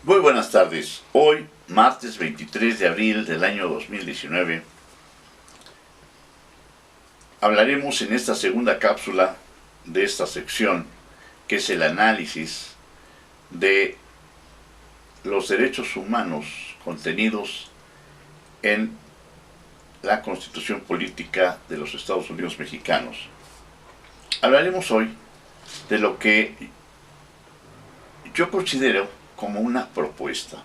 Muy buenas tardes. Hoy, martes 23 de abril del año 2019, hablaremos en esta segunda cápsula de esta sección, que es el análisis de los derechos humanos contenidos en la Constitución Política de los Estados Unidos Mexicanos. Hablaremos hoy de lo que yo considero como una propuesta.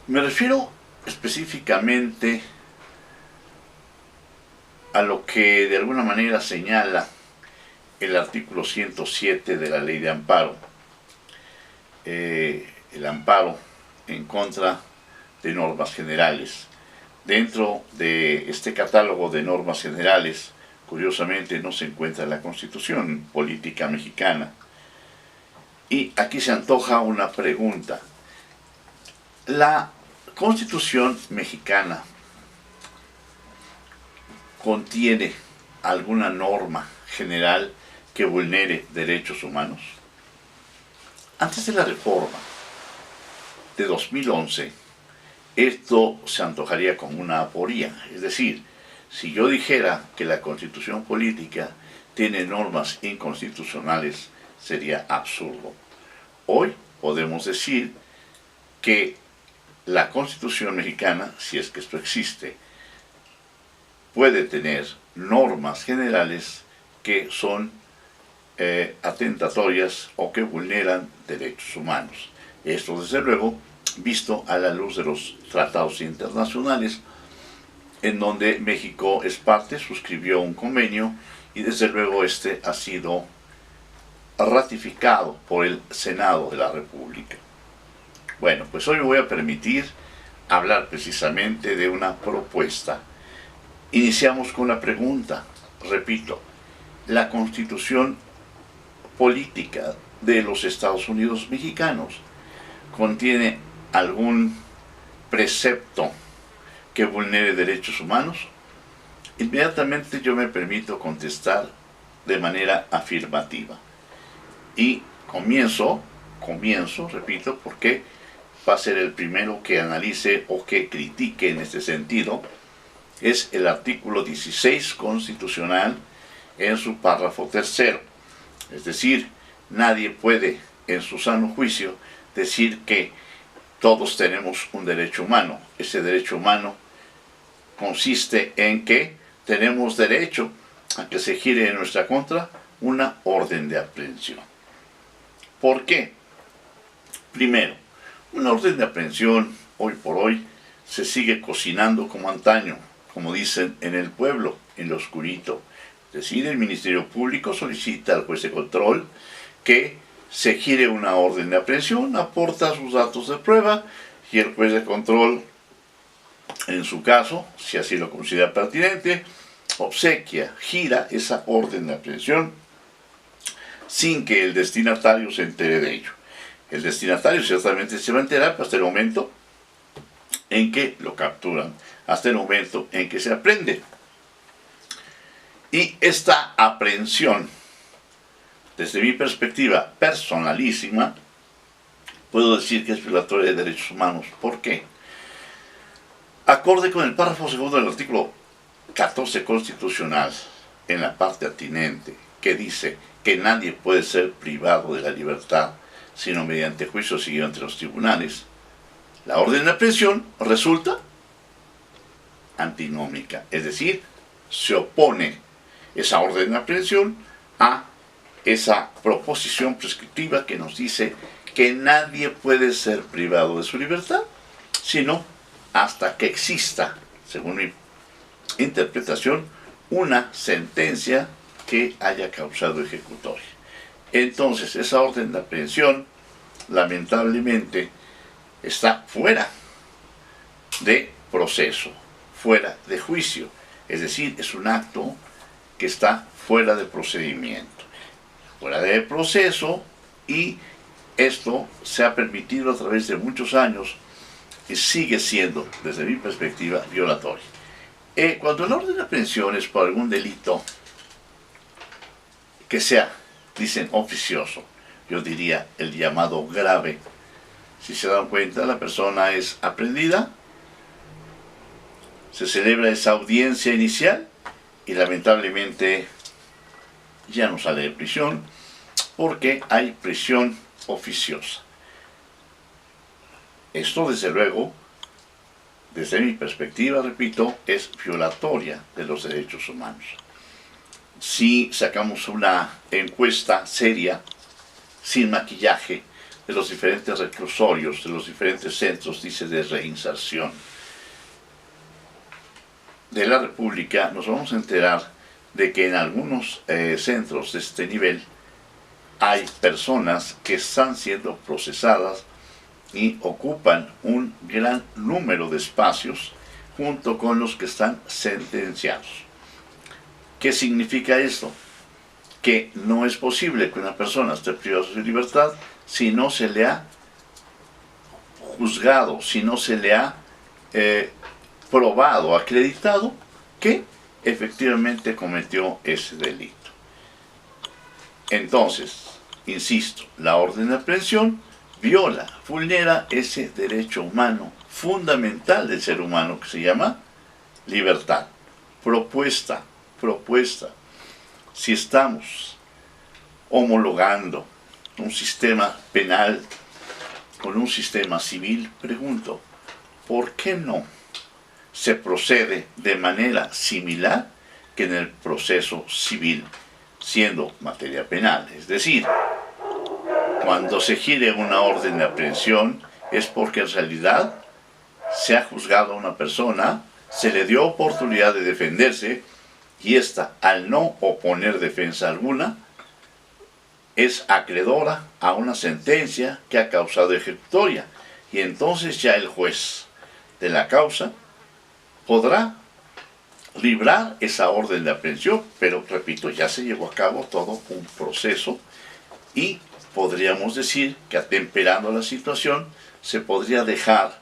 Me refiero específicamente a lo que de alguna manera señala el artículo 107 de la Ley de Amparo, el amparo en contra de normas generales. Dentro de este catálogo de normas generales, curiosamente, no se encuentra la Constitución Política Mexicana. Y aquí se antoja una pregunta. ¿La Constitución Mexicana contiene alguna norma general que vulnere derechos humanos? Antes de la reforma de 2011, esto se antojaría como una aporía. Es decir, si yo dijera que la Constitución Política tiene normas inconstitucionales, sería absurdo. Hoy podemos decir que la Constitución Mexicana, si es que esto existe, puede tener normas generales que son atentatorias o que vulneran derechos humanos. Esto, desde luego, visto a la luz de los tratados internacionales, en donde México es parte, suscribió un convenio y desde luego este ha sido ratificado por el Senado de la República. Bueno, pues hoy me voy a permitir hablar precisamente de una propuesta. Iniciamos con la pregunta, repito, ¿la Constitución Política de los Estados Unidos Mexicanos contiene algún precepto que vulnere derechos humanos? Inmediatamente yo me permito contestar de manera afirmativa. Y comienzo, repito, porque va a ser el primero que analice o que critique en este sentido, es el artículo 16 constitucional en su párrafo tercero. Es decir, nadie puede en su sano juicio decir que todos tenemos un derecho humano. Ese derecho humano consiste en que tenemos derecho a que se gire en nuestra contra una orden de aprehensión. ¿Por qué? Primero, una orden de aprehensión hoy por hoy se sigue cocinando como antaño, como dicen en el pueblo, en lo oscurito. Es decir, el Ministerio Público solicita al juez de control que se gire una orden de aprehensión, aporta sus datos de prueba y el juez de control, en su caso, si así lo considera pertinente, obsequia, gira esa orden de aprehensión sin que el destinatario se entere de ello. El destinatario ciertamente se va a enterar hasta el momento en que lo capturan, hasta el momento en que se aprende. Y esta aprehensión, desde mi perspectiva personalísima, puedo decir que es violatoria de derechos humanos. ¿Por qué? Acorde con el párrafo segundo del artículo 14 constitucional, en la parte atinente, que dice que nadie puede ser privado de la libertad sino mediante juicio seguido ante los tribunales, la orden de aprehensión resulta antinómica, es decir, se opone esa orden de aprehensión a esa proposición prescriptiva que nos dice que nadie puede ser privado de su libertad, sino hasta que exista, según mi interpretación, una sentencia que haya causado ejecutoria. Entonces, esa orden de aprehensión, lamentablemente, está fuera de proceso, fuera de juicio. Es decir, es un acto que está fuera de procedimiento, fuera de proceso, y esto se ha permitido a través de muchos años y sigue siendo, desde mi perspectiva, violatorio. Cuando el orden de aprehensión es por algún delito que sea, dicen, oficioso, yo diría el llamado grave, Si se dan cuenta, la persona es aprehendida, se celebra esa audiencia inicial y lamentablemente ya no sale de prisión porque hay prisión oficiosa. Esto, desde luego, desde mi perspectiva, repito, es violatoria de los derechos humanos. Si sacamos una encuesta seria, sin maquillaje, de los diferentes reclusorios, de los diferentes centros, dice, de reinserción de la República, nos vamos a enterar de que en algunos centros de este nivel hay personas que están siendo procesadas y ocupan un gran número de espacios junto con los que están sentenciados. ¿Qué significa esto? Que no es posible que una persona esté privada de su libertad si no se le ha juzgado, si no se le ha probado, acreditado que efectivamente cometió ese delito. Entonces, insisto, la orden de aprehensión viola, vulnera ese derecho humano fundamental del ser humano que se llama libertad. Propuesta. Si estamos homologando un sistema penal con un sistema civil, pregunto, ¿por qué no se procede de manera similar que en el proceso civil, siendo materia penal? Es decir, cuando se gire una orden de aprehensión es porque en realidad se ha juzgado a una persona, se le dio oportunidad de defenderse y ésta, al no oponer defensa alguna, es acreedora a una sentencia que ha causado ejecutoria. Y entonces ya el juez de la causa podrá librar esa orden de aprehensión, pero repito, ya se llevó a cabo todo un proceso y podríamos decir que, atemperando la situación, se podría dejar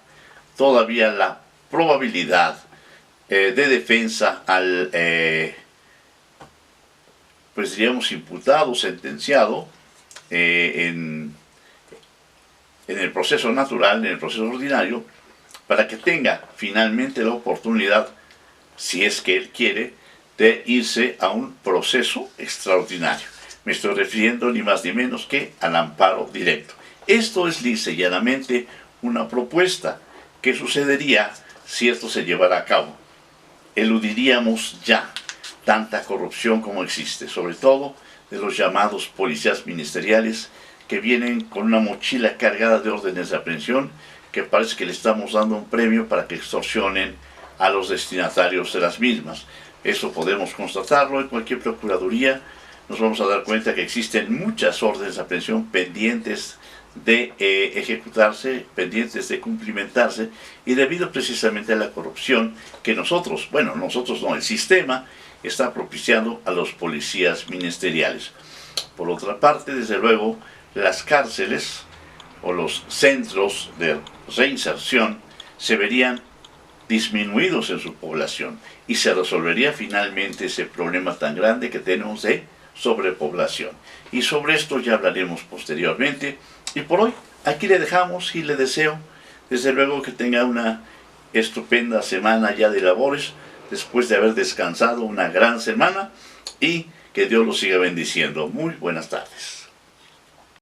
todavía la probabilidad de defensa al, pues diríamos, imputado, sentenciado en el proceso natural, en el proceso ordinario, para que tenga finalmente la oportunidad, si es que él quiere, de irse a un proceso extraordinario. Me estoy refiriendo ni más ni menos que al amparo directo. Esto es lisa y llanamente una propuesta. ¿Qué sucedería si esto se llevara a cabo? Eludiríamos ya tanta corrupción como existe, sobre todo de los llamados policías ministeriales que vienen con una mochila cargada de órdenes de aprehensión que parece que le estamos dando un premio para que extorsionen a los destinatarios de las mismas. Eso podemos constatarlo en cualquier procuraduría. Nos vamos a dar cuenta que existen muchas órdenes de aprehensión pendientes de ejecutarse, pendientes de cumplimentarse, y debido precisamente a la corrupción que nosotros no, el sistema está propiciando a los policías ministeriales. Por otra parte, desde luego, las cárceles o los centros de reinserción se verían disminuidos en su población y se resolvería finalmente ese problema tan grande que tenemos de sobrepoblación. Y sobre esto ya hablaremos posteriormente. Y por hoy, aquí le dejamos y le deseo, desde luego, que tenga una estupenda semana ya de labores, después de haber descansado una gran semana, y que Dios lo siga bendiciendo. Muy buenas tardes.